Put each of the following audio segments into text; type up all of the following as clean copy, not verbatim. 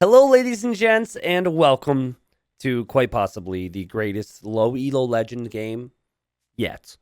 Hello, ladies and gents, and welcome to quite possibly the greatest low elo legend game yet,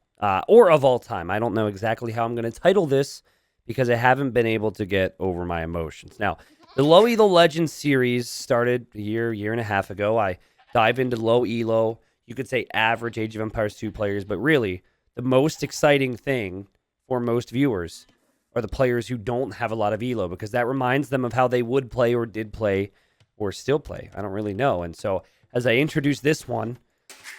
or of all time. I don't know exactly how I'm going to title this because I haven't been able to get over my emotions. Now, the low elo legend series started a year and a half ago. I dive into low elo. You could say average Age of Empires 2 players, but really the most exciting thing for most viewers are the players who don't have a lot of elo, because that reminds them of how they would play or did play or still play. I don't really know. And so as I introduce this one,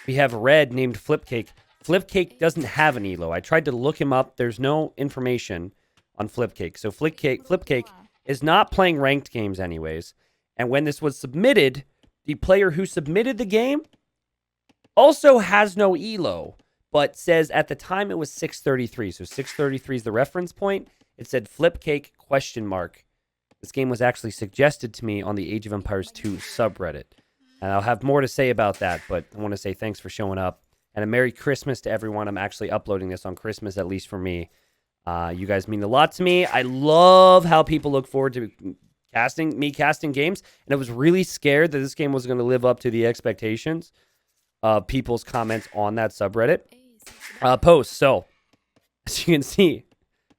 we have Red named Flipcake. Flipcake doesn't have an elo. I tried to look him up. There's no information on Flipcake. So Flipcake is not playing ranked games anyways. And when this was submitted, the player who submitted the game also has no elo, but says at the time it was 633. So 633 is the reference point. It said Flipcake ? This game was actually suggested to me on the Age of Empires 2 subreddit. And I'll have more to say about that, but I want to say thanks for showing up. And a Merry Christmas to everyone. I'm actually uploading this on Christmas, at least for me. You guys mean a lot to me. I love how people look forward to casting games. And I was really scared that this game was going to live up to the expectations of people's comments on that subreddit post. So, as you can see,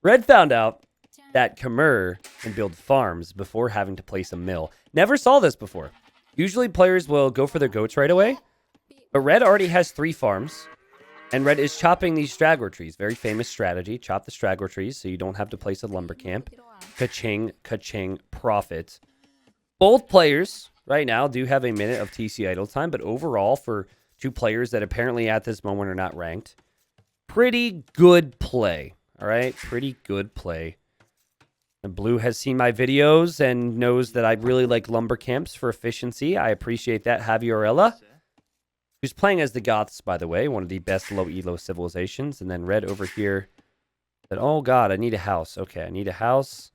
Red found out that Khmer can build farms before having to place a mill. Never saw this before. Usually players will go for their goats right away, but Red already has 3 farms, and Red is chopping these straggler trees. Very famous strategy. Chop the straggler trees so you don't have to place a lumber camp. Ka-ching, ka-ching, profit. Both players right now do have a minute of TC idle time, but overall for 2 players that apparently at this moment are not ranked, pretty good play. All right, pretty good play. And Blue has seen my videos and knows that I really like lumber camps for efficiency. I appreciate that. Javiorella, who's playing as the Goths, by the way, one of the best low elo civilizations. And then Red over here said, oh God, I need a house. Okay, I need a house.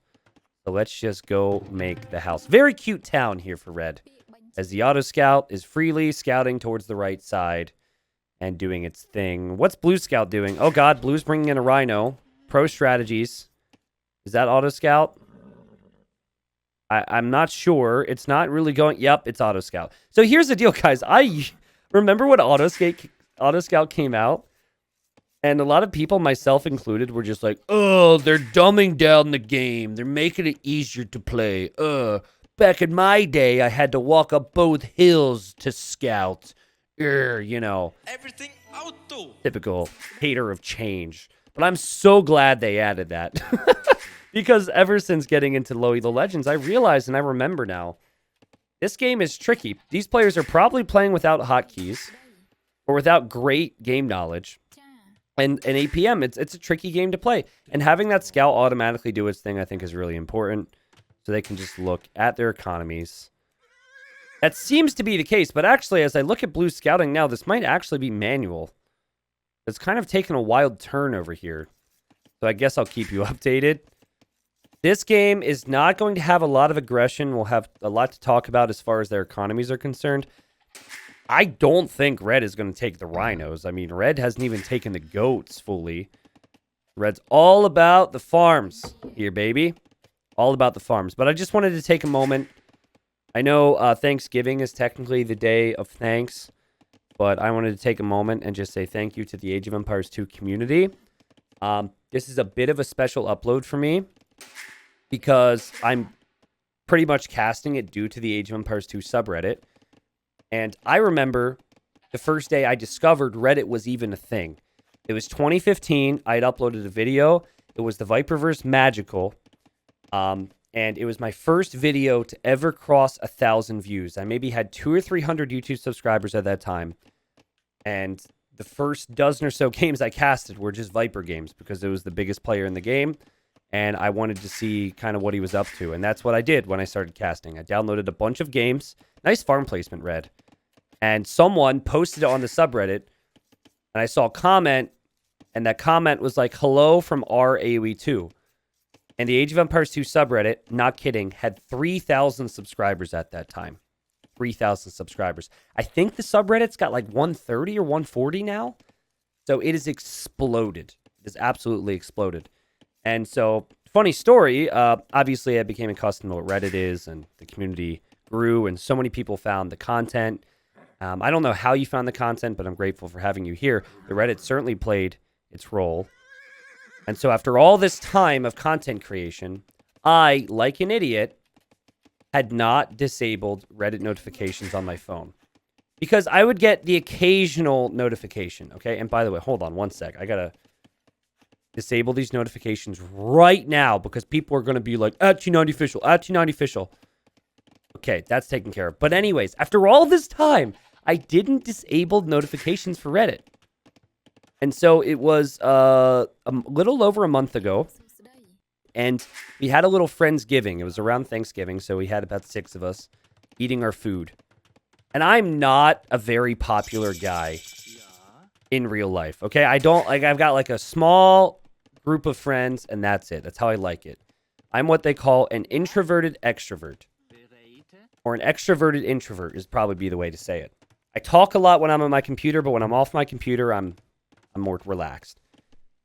So let's just go make the house. Very cute town here for Red, as the auto scout is freely scouting towards the right side and doing its thing. What's Blue Scout doing? Oh God, Blue's bringing in a rhino. Pro strategies. Is that auto scout? I'm not sure. It's not really going. Yep, it's auto scout. So here's the deal, guys. I remember when auto scout came out, and a lot of people, myself included, were just like, oh, they're dumbing down the game. They're making it easier to play. Back in my day, I had to walk up both hills to scout. You know. Everything auto. Typical hater of change. But I'm so glad they added that. Because ever since getting into low elo legends, I realized and I remember now, this game is tricky. These players are probably playing without hotkeys or without great game knowledge. And APM, it's a tricky game to play. And having that scout automatically do its thing, I think, is really important. So they can just look at their economies. That seems to be the case. But actually, as I look at Blue scouting now, this might actually be manual. It's kind of taken a wild turn over here. So I guess I'll keep you updated. This game is not going to have a lot of aggression. We'll have a lot to talk about as far as their economies are concerned. I don't think Red is going to take the rhinos. I mean, Red hasn't even taken the goats fully. Red's all about the farms here, baby. All about the farms. But I just wanted to take a moment. I know Thanksgiving is technically the day of thanks, but I wanted to take a moment and just say thank you to the Age of Empires 2 community. This is a bit of a special upload for me, because I'm pretty much casting it due to the Age of Empires 2 subreddit. And I remember the first day I discovered Reddit was even a thing. It was 2015. I had uploaded a video. It was the Viperverse Magical. And it was my first video to ever cross 1,000 views. I maybe had 200 or 300 YouTube subscribers at that time. And the first dozen or so games I casted were just Viper games, because it was the biggest player in the game. And I wanted to see kind of what he was up to. And that's what I did when I started casting. I downloaded a bunch of games. Nice farm placement, Red. And someone posted it on the subreddit. And I saw a comment. And that comment was like, hello from RAOE2. And the Age of Empires 2 subreddit, not kidding, had 3,000 subscribers at that time. 3,000 subscribers. I think the subreddit's got like 130 or 140 now. So it has exploded. It has absolutely exploded. And so, funny story, obviously I became accustomed to what Reddit is, and the community grew and so many people found the content. I don't know how you found the content, but I'm grateful for having you here. The Reddit certainly played its role. And so after all this time of content creation, I, like an idiot, had not disabled Reddit notifications on my phone. Because I would get the occasional notification, okay? And by the way, hold on one sec. I got to disable these notifications right now because people are going to be like, @T90 official, @T90 official. Okay, that's taken care of. But anyways, after all this time, I didn't disable notifications for Reddit. And so it was a little over a month ago. And we had a little Friendsgiving. It was around Thanksgiving, so we had about 6 of us eating our food. And I'm not a very popular guy in real life, okay? I've got like a small group of friends, and that's it. That's how I like it. I'm what they call an introverted extrovert. Or an extroverted introvert is probably be the way to say it. I talk a lot when I'm on my computer, but when I'm off my computer, I'm more relaxed.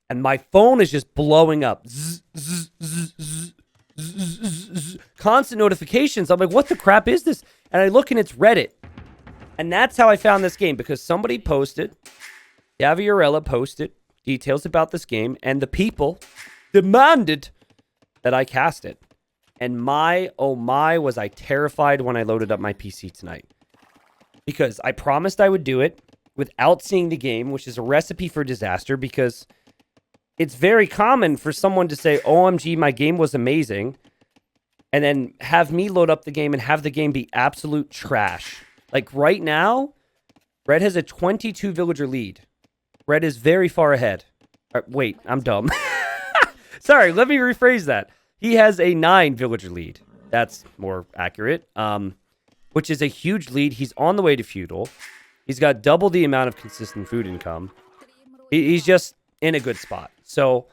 And my phone is just blowing up. Zzz, zzz, zzz, zzz, zzz, zzz, zzz. Constant notifications. I'm like, what the crap is this? And I look and it's Reddit. And that's how I found this game, because somebody posted, Gaviarella posted details about this game, and the people demanded that I cast it. And oh my, was I terrified when I loaded up my PC tonight. Because I promised I would do it without seeing the game, which is a recipe for disaster, because it's very common for someone to say, OMG, my game was amazing, and then have me load up the game and have the game be absolute trash. Like right now, Red has a 22 villager lead. Red is very far ahead. Wait, I'm dumb. Sorry, let me rephrase that. He has a 9 villager lead. That's more accurate. Which is a huge lead. He's on the way to feudal. He's got double the amount of consistent food income. He's just in a good spot. So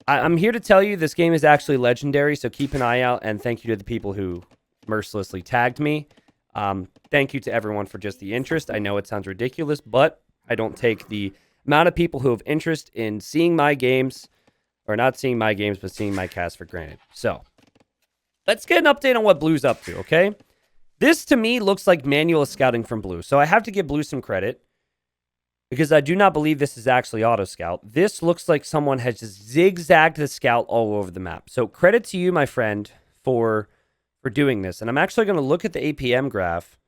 I'm here to tell you this game is actually legendary. So keep an eye out, and thank you to the people who mercilessly tagged me. Thank you to everyone for just the interest. I know it sounds ridiculous, but I don't take the amount of people who have interest in seeing my games, or not seeing my games, but seeing my cast for granted. So let's get an update on what Blue's up to, okay? This, to me, looks like manual scouting from Blue. So I have to give Blue some credit, because I do not believe this is actually auto-scout. This looks like someone has just zigzagged the scout all over the map. So credit to you, my friend, for doing this. And I'm actually going to look at the APM graph.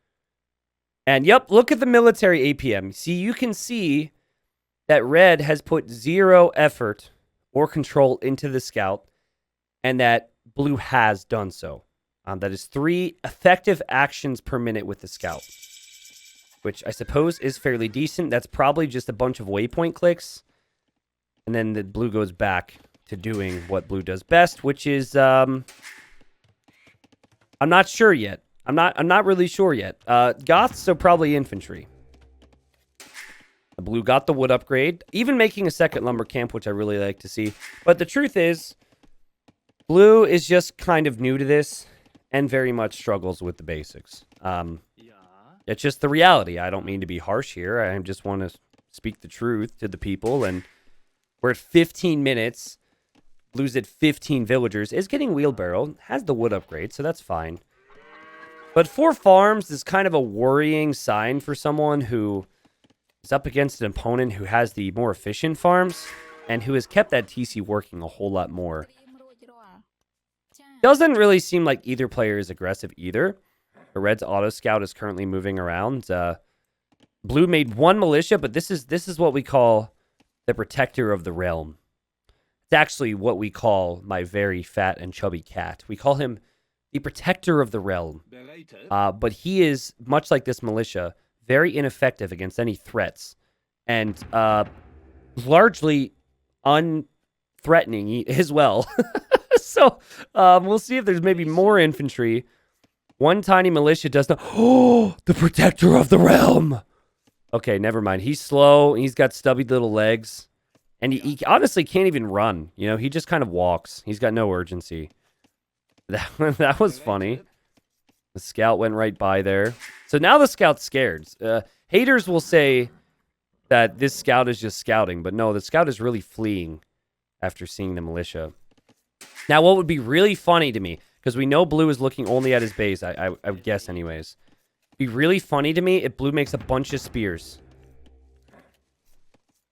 And yep, look at the military APM. See, you can see that Red has put 0 effort or control into the scout, and that Blue has done so. That is 3 effective actions per minute with the scout, which I suppose is fairly decent. That's probably just a bunch of waypoint clicks, and then the Blue goes back to doing what Blue does best, which is I'm not sure yet. I'm not really sure yet. Goths, so probably infantry. The Blue got the wood upgrade, even making a second lumber camp, which I really like to see. But the truth is, Blue is just kind of new to this and very much struggles with the basics. It's just the reality. I don't mean to be harsh here. I just want to speak the truth to the people. And we're at 15 minutes. Blue's at 15 villagers. Is getting wheelbarrow. Has the wood upgrade, so that's fine. But 4 farms is kind of a worrying sign for someone who is up against an opponent who has the more efficient farms and who has kept that TC working a whole lot more. Doesn't really seem like either player is aggressive either. The Red's auto scout is currently moving around. Blue made 1 militia, but this is what we call the protector of the realm. It's actually what we call my very fat and chubby cat. We call him the protector of the realm. But he is, much like this militia, very ineffective against any threats. And largely unthreatening as well. So we'll see if there's maybe more infantry. 1 tiny militia does not... Oh, the protector of the realm! Okay, never mind. He's slow. He's got stubby little legs. And he honestly can't even run. You know, he just kind of walks. He's got no urgency. That was funny. The scout went right by there. So now the scout's scared. Haters will say that this scout is just scouting. But no, the scout is really fleeing after seeing the militia. Now, what would be really funny to me... Because we know blue is looking only at his base, I would guess anyways. It'd be really funny to me if blue makes a bunch of spears.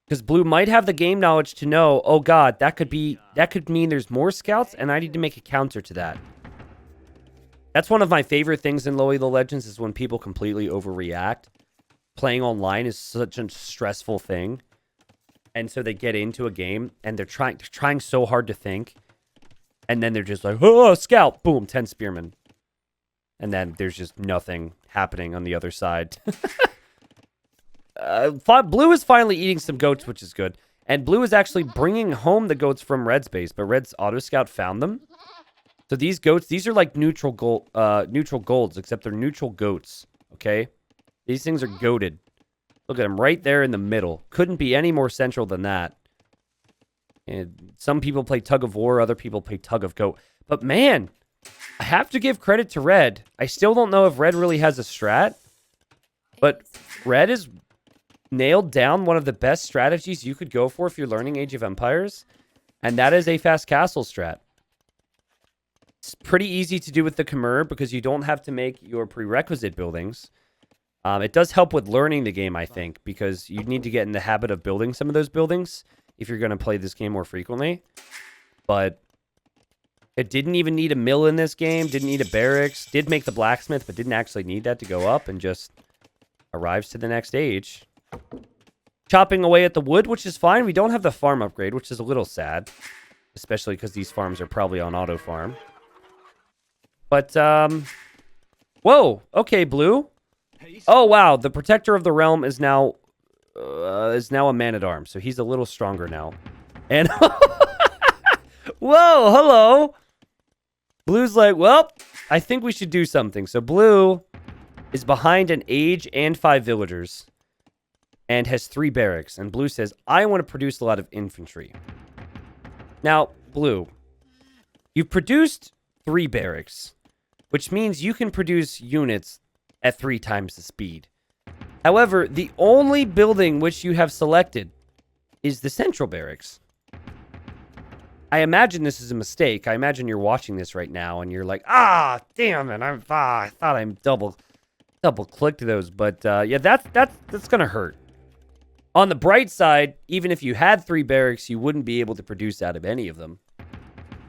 Because blue might have the game knowledge to know, oh god, that could mean there's more scouts, and I need to make a counter to that. That's one of my favorite things in low elo legends is when people completely overreact. Playing online is such a stressful thing. And so they get into a game and they're trying so hard to think. And then they're just like, oh, scout, boom, 10 spearmen. And then there's just nothing happening on the other side. Blue is finally eating some goats, which is good. And blue is actually bringing home the goats from red's base, but red's auto scout found them. So these goats, these are like neutral golds, except they're neutral goats, okay? These things are goated. Look at them right there in the middle. Couldn't be any more central than that. And some people play tug of war, other people play tug of goat. But man, I have to give credit to red. I still don't know if red really has a strat, but red is nailed down one of the best strategies you could go for if you're learning Age of Empires, and that is a fast castle strat. It's pretty easy to do with the Khmer because you don't have to make your prerequisite buildings. It does help with learning the game, I think, because you need to get in the habit of building some of those buildings if you're going to play this game more frequently. But it didn't even need a mill in this game, didn't need a barracks, did make the blacksmith, but didn't actually need that to go up and just arrives to the next age. Chopping away at the wood, which is fine. We don't have the farm upgrade, which is a little sad, especially because these farms are probably on auto farm. But, whoa, okay, blue. Oh, wow, the protector of the realm is now a man-at-arms, so he's a little stronger now. And, whoa, hello. Blue's like, well, I think we should do something. So blue is behind an age and 5 villagers and has 3 barracks. And blue says, I want to produce a lot of infantry. Now, blue, you've produced 3 barracks, which means you can produce units at 3 times the speed. However, the only building which you have selected is the central barracks. I imagine this is a mistake. I imagine you're watching this right now and you're like, ah, damn it. I thought I double clicked those, but yeah, that's gonna hurt. On the bright side, even if you had 3 barracks, you wouldn't be able to produce out of any of them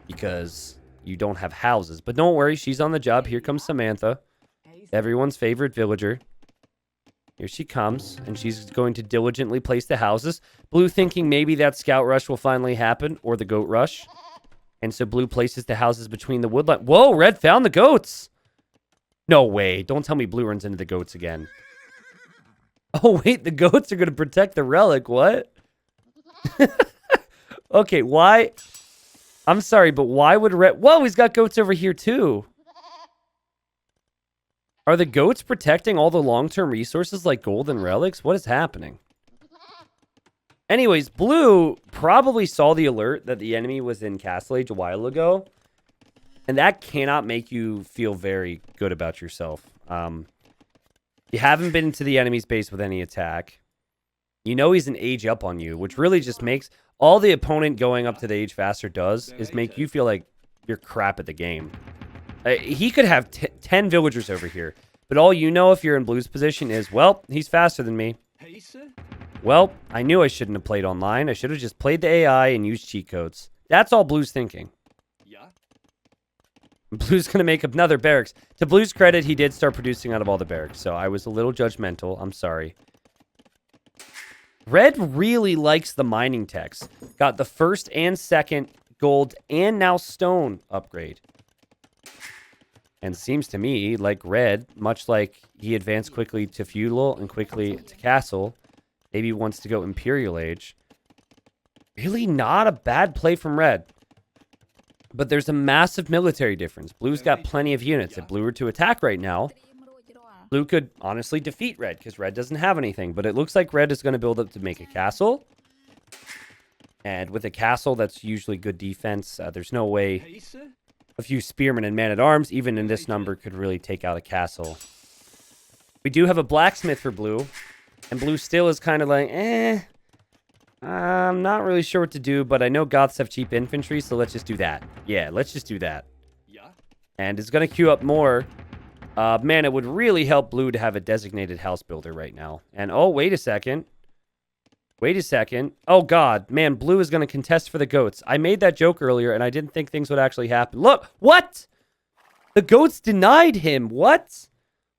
because you don't have houses. But don't worry, she's on the job. Here comes Samantha, everyone's favorite villager. Here she comes, and she's going to diligently place the houses. Blue thinking maybe that scout rush will finally happen, or the goat rush. And so blue places the houses between the woodline. Whoa, red found the goats! No way. Don't tell me blue runs into the goats again. Oh, wait, the goats are going to protect the relic. What? Okay, why? I'm sorry, but why would red... Whoa, he's got goats over here, too. Are the goats protecting all the long-term resources like gold and relics? What is happening? Anyways, blue probably saw the alert that the enemy was in Castle Age a while ago. And that cannot make you feel very good about yourself. You haven't been to the enemy's base with any attack. You know he's an age up on you, which really just makes... All the opponent going up to the age faster does is make you feel like you're crap at the game. He could have 10 villagers over here. But all you know if you're in blue's position is, well, he's faster than me. Well, I knew I shouldn't have played online. I should have just played the AI and used cheat codes. That's all blue's thinking. Blue's going to make another barracks. To blue's credit, he did start producing out of all the barracks. So I was a little judgmental. I'm sorry. Red really likes the mining techs. Got the first and second gold and now stone upgrade. And seems to me like red, much like he advanced quickly to feudal and quickly to castle, maybe wants to go Imperial Age. Really not a bad play from red. But there's a massive military difference. Blue's got plenty of units. If blue were to attack right now, blue could honestly defeat red because red doesn't have anything. But it looks like red is going to build up to make a castle. And with a castle, that's usually good defense. There's no way a few spearmen and man-at-arms, even in this number, could really take out a castle. We do have a blacksmith for blue. And blue still is kind of like, I'm not really sure what to do, but I know Goths have cheap infantry, so let's just do that. Yeah, let's just do that. And it's going to queue up more. Man, it would really help blue to have a designated house builder right now. And, oh, wait a second. Wait a second. Oh, God. Man, blue is going to contest for the goats. I made that joke earlier, and I didn't think things would actually happen. Look! What? The goats denied him. What?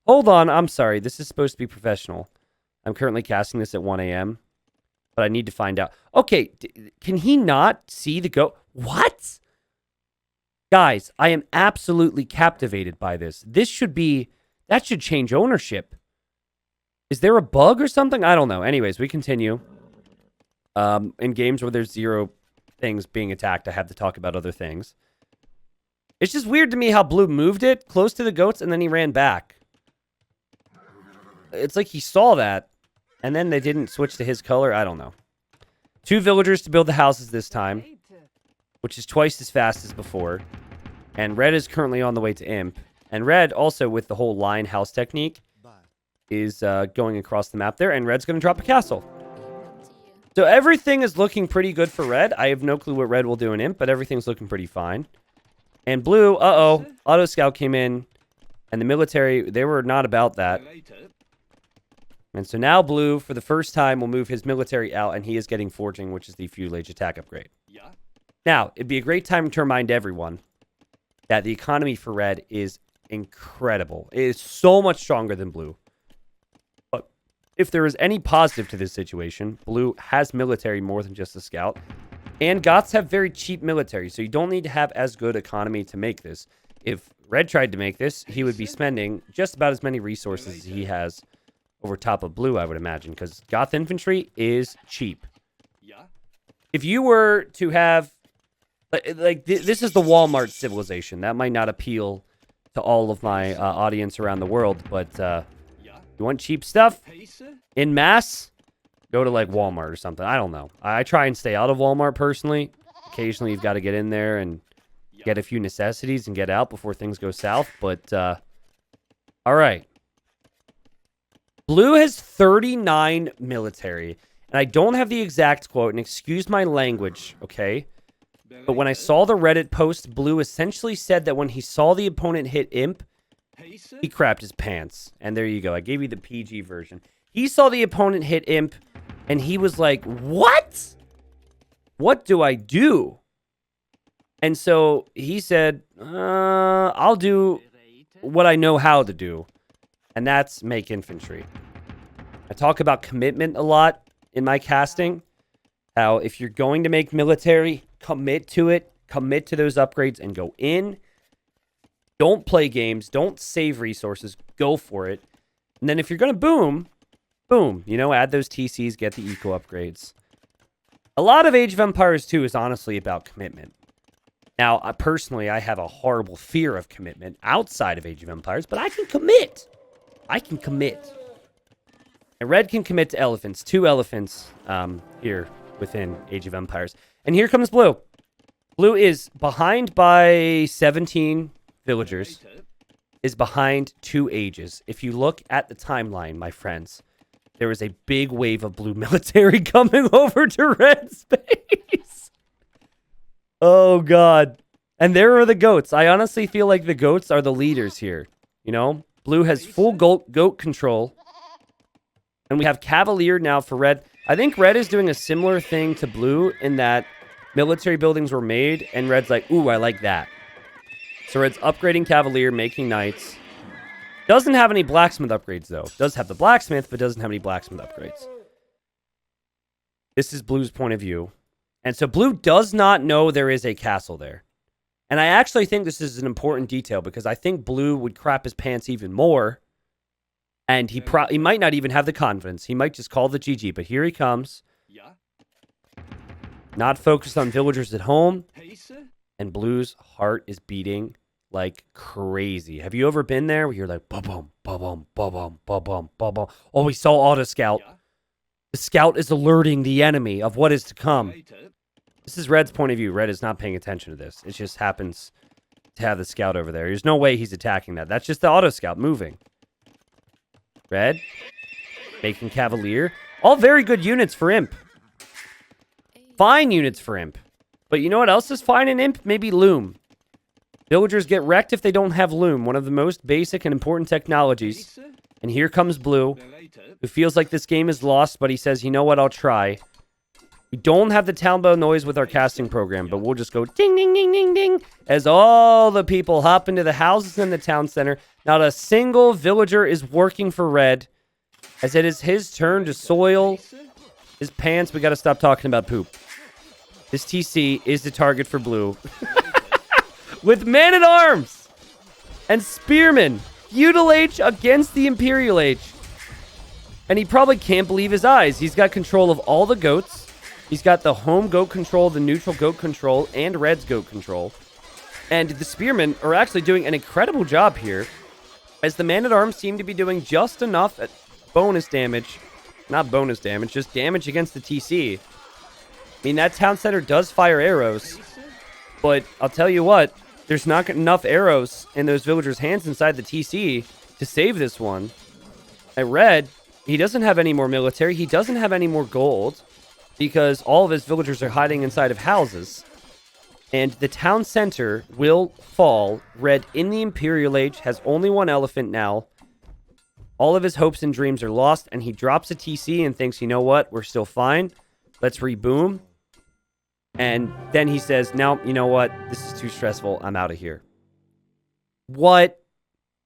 Hold on. I'm sorry. This is supposed to be professional. I'm currently casting this at 1 a.m., but I need to find out. Okay, can he not see the goat? What? Guys, I am absolutely captivated by this. That should change ownership. Is there a bug or something? I don't know. Anyways, we continue. In games where there's 0 things being attacked, I have to talk about other things. It's just weird to me how blue moved it close to the goats and then he ran back. It's like he saw that and then they didn't switch to his color. I don't know. 2 villagers to build the houses this time, which is twice as fast as before. And red is currently on the way to imp. And red, also with the whole line house technique, is going across the map there. And red's going to drop a castle. So everything is looking pretty good for red. I have no clue what red will do in imp, but everything's looking pretty fine. And blue, uh-oh, auto scout came in. And the military, they were not about that. And so now blue, for the first time, will move his military out, and he is getting forging, which is the Feudal Age attack upgrade. Now, it'd be a great time to remind everyone that the economy for red is incredible. It is so much stronger than blue. But if there is any positive to this situation, blue has military more than just a scout. And Goths have very cheap military, so you don't need to have as good economy to make this. If red tried to make this, he would be spending just about as many resources as he has over top of blue, I would imagine, because Goth infantry is cheap. If you were to have, this is the Walmart civilization. That might not appeal to all of my audience around the world, but you want cheap stuff in mass, go to like Walmart or something. I don't know. I try and stay out of Walmart personally. Occasionally, you've got to get in there and get a few necessities and get out before things go south. But all right. Blue has 39 military, and I don't have the exact quote, and excuse my language, okay? But when I saw the Reddit post, blue essentially said that when he saw the opponent hit imp, he crapped his pants. And there you go. I gave you the PG version. He saw the opponent hit imp, and he was like, what? What do I do? And so he said, I'll do what I know how to do. And that's make infantry. I talk about commitment a lot in my casting. How if you're going to make military, commit to it. Commit to those upgrades and go in. Don't play games. Don't save resources. Go for it. And then if you're going to boom, boom. You know, add those TCs, get the eco upgrades. A lot of Age of Empires 2 is honestly about commitment. Now, personally, I have a horrible fear of commitment outside of Age of Empires, but I can commit. I can commit. And red can commit to elephants. 2 elephants here within Age of Empires. And here comes blue. Blue is behind by 17 villagers. Is behind 2 ages. If you look at the timeline, my friends, there is a big wave of blue military coming over to red space. Oh, God. And there are the goats. I honestly feel like the goats are the leaders here. You know? Blue has full goat control. And we have Cavalier now for red. I think red is doing a similar thing to blue in that military buildings were made. And red's like, ooh, I like that. So red's upgrading Cavalier, making knights. Doesn't have any blacksmith upgrades, though. Does have the blacksmith, but doesn't have any blacksmith upgrades. This is blue's point of view. And so blue does not know there is a castle there. And I actually think this is an important detail because I think blue would crap his pants even more. And he might not even have the confidence. He might just call the GG. But here he comes. Not focused on villagers at home. And blue's heart is beating like crazy. Have you ever been there where you're like, ba-bum, ba-bum, ba-bum, ba-bum, ba-bum. Oh, we saw auto scout. The scout is alerting the enemy of what is to come. This is red's point of view. Red is not paying attention to this. It just happens to have the scout over there. There's no way he's attacking that. That's just the auto scout moving. Red. Making Cavalier. All very good units for imp. Fine units for imp. But you know what else is fine in imp? Maybe Loom. Villagers get wrecked if they don't have loom, one of the most basic and important technologies. And here comes Blue, who feels like this game is lost, but he says, you know what, I'll try. We don't have the town bell noise with our casting program, but we'll just go ding, ding, ding, ding, ding, as all the people hop into the houses in the town center. Not a single villager is working for Red, as it is his turn to soil his pants. We got to stop talking about poop. This TC is the target for Blue. With man-at-arms and spearmen. Feudal Age against the Imperial Age. And he probably can't believe his eyes. He's got control of all the goats. He's got the home goat control, the neutral goat control, and Red's goat control. And the spearmen are actually doing an incredible job here, as the man-at-arms seem to be doing just enough at bonus damage. Not bonus damage, just damage against the TC. I mean, that town center does fire arrows, but I'll tell you what, there's not enough arrows in those villagers' hands inside the TC to save this one. At Red, he doesn't have any more military. He doesn't have any more gold because all of his villagers are hiding inside of houses. And the town center will fall. Red, in the Imperial Age, has only one elephant now. All of his hopes and dreams are lost, and he drops a TC and thinks, you know what, we're still fine. Let's reboom. And then he says, no, you know what? This is too stressful. I'm out of here. What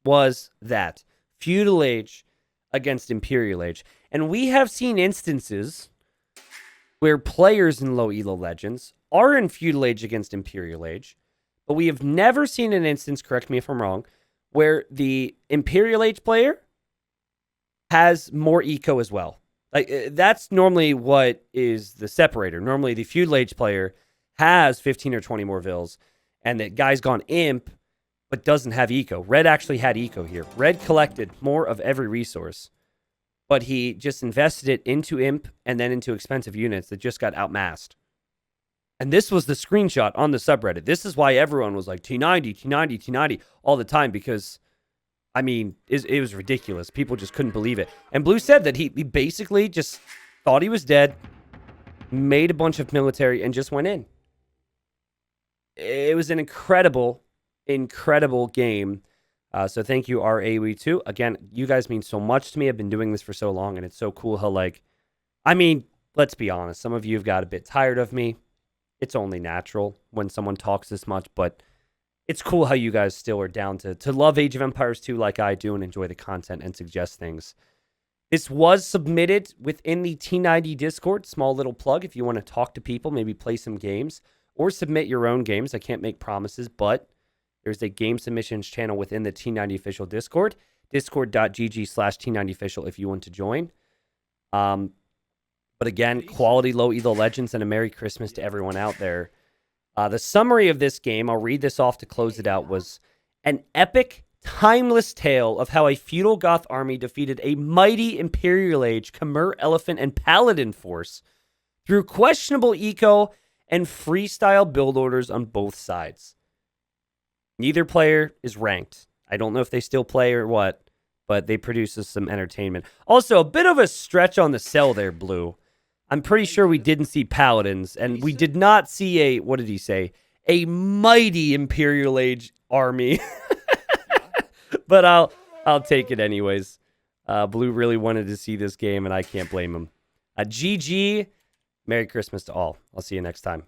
was that? Feudal Age against Imperial Age. And we have seen instances where players in low elo legends are in Feudal Age against Imperial Age, but we have never seen an instance, correct me if I'm wrong, where the Imperial Age player has more eco as well. Like, that's normally what is the separator. Normally, the Feudal Age player has 15 or 20 more vills, and the guy's gone imp, but doesn't have eco. Red actually had eco here. Red collected more of every resource, but he just invested it into imp and then into expensive units that just got outmassed. And this was the screenshot on the subreddit. This is why everyone was like, T90, T90, T90 all the time, because I mean, it was ridiculous. People just couldn't believe it. And Blue said that he basically just thought he was dead, made a bunch of military, and just went in. It was an incredible, incredible game. So thank you, RAWE2. Again, you guys mean so much to me. I've been doing this for so long, and it's so cool how, like, I mean, let's be honest. Some of you have got a bit tired of me. It's only natural when someone talks this much, but it's cool how you guys still are down to love Age of Empires 2 like I do and enjoy the content and suggest things. This was submitted within the T90 Discord. Small little plug if you want to talk to people, maybe play some games, or submit your own games. I can't make promises, but there's a game submissions channel within the T90 official Discord. Discord.gg/T90official if you want to join. But again, quality low elo legends and a Merry Christmas to everyone out there. The summary of this game, I'll read this off to close it out, was an epic, timeless tale of how a feudal Goth army defeated a mighty Imperial Age Khmer elephant and paladin force through questionable eco and freestyle build orders on both sides. Neither player is ranked. I don't know if they still play or what, but they produce us some entertainment. Also, a bit of a stretch on the sell there, Blue. I'm pretty sure we didn't see paladins, and we did not see a, what did he say? A mighty Imperial Age army. But I'll take it anyways. Blue really wanted to see this game, and I can't blame him. GG. Merry Christmas to all. I'll see you next time.